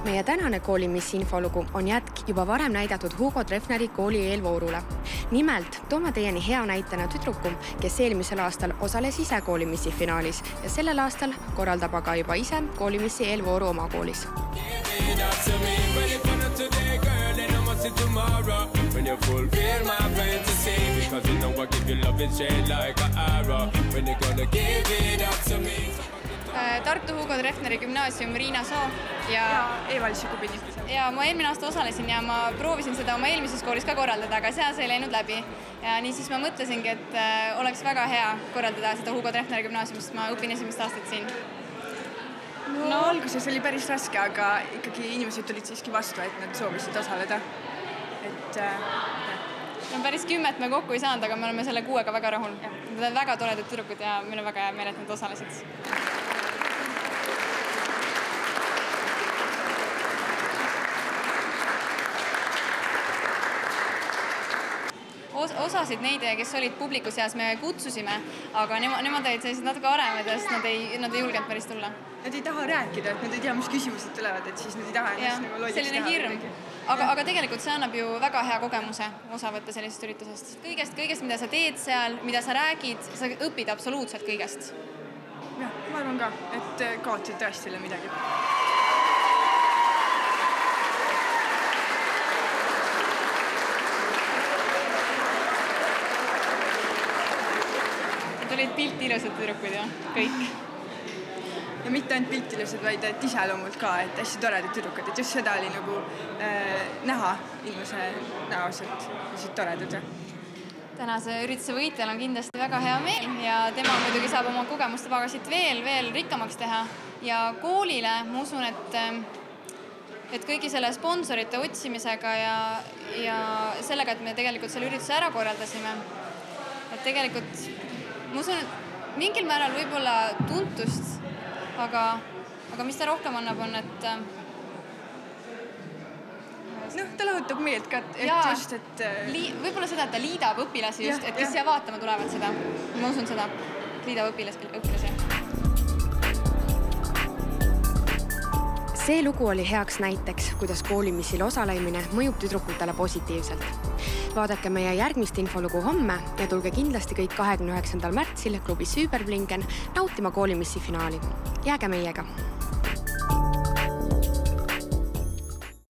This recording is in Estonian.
Meie tänane koolimissi infolugu on jätk juba varem näidatud Hugo Treffneri kooli eelvoorule. Nimelt toome teieni hea näitena tüdruku, kes eelmisel aastal osales ise koolimissi finaalis ja sellel aastal korraldab aga juba ise koolimissi eelvooru oma koolis. Tartu Hugo Treffneri gümnaasium Riina Soo ja Eevalisse Kubini. Ja ma eelmine aasta osalesin ja ma proovisin seda oma eelmises koolis ka korraldada, aga seal see ei läinud läbi. Ja nii siis ma mõtlesingi, et oleks väga hea korraldada seda Hugo Treffneri gümnaasiumist, ma õpin esimest aastat siin. No alguses oli päris raske, aga ikkagi inimesed tulid siiski vastu, et nad soovisid osaleda. No päris 10 me kokku ei saanud, aga me oleme selle 6-ga väga rahul. Nad on väga toredad tüdrukud ja meil on väga hea meel, et nad osalesid. Osasid neid, kes olid publiku seas, me kutsusime, aga nemad olid sellised natuke aremad, sest nad ei julgenud päris tulla. Nad ei taha rääkida, et nad ei tea, mis küsimused tulevad, et siis nad ei taha ennast nagu lolliks teha. Selline hirm. Aga tegelikult see annab ju väga hea kogemuse osa võtta sellisest üritusest. Kõigest, mida sa teed seal, mida sa räägid, sa õpid absoluutselt kõigest. Jah, ma arvan ka, et kaotsid tõesti üle midagi. Olid pilti ilusad tüdrukud ja kõik. Ja mitte ainult pilti ilusad, vaid iseloomult ka, et hästi toredad tüdrukud, et just seda oli nagu näha inimese näos, et toredad. Tänase ürituse võitjal on kindlasti väga hea meel ja tema muidugi saab oma kogemuste pagasit veel rikkamaks teha. Ja koolile ma usun, et kõigi selle sponsorite otsimisega ja sellega, et me tegelikult selle ürituse ära korraldasime, et tegelikult ma usun, et mingil määral võib-olla tuntust, aga mis ta rohkem annab, on, et... Noh, ta lahutab meelt ka, et just, et... Võib-olla seda, et ta liidab õpilasi just, et kes siia vaatama tulevad seda. Ma usun seda, liidab õpilasi. See lugu oli heaks näiteks, kuidas koolimissil osalemine mõjub tüdrukutele positiivselt. Vaadake meie järgmist infolugu homme ja tulge kindlasti kõik 29. märtsil klubi Superblingen nautima koolimissi finaali. Jääge meiega!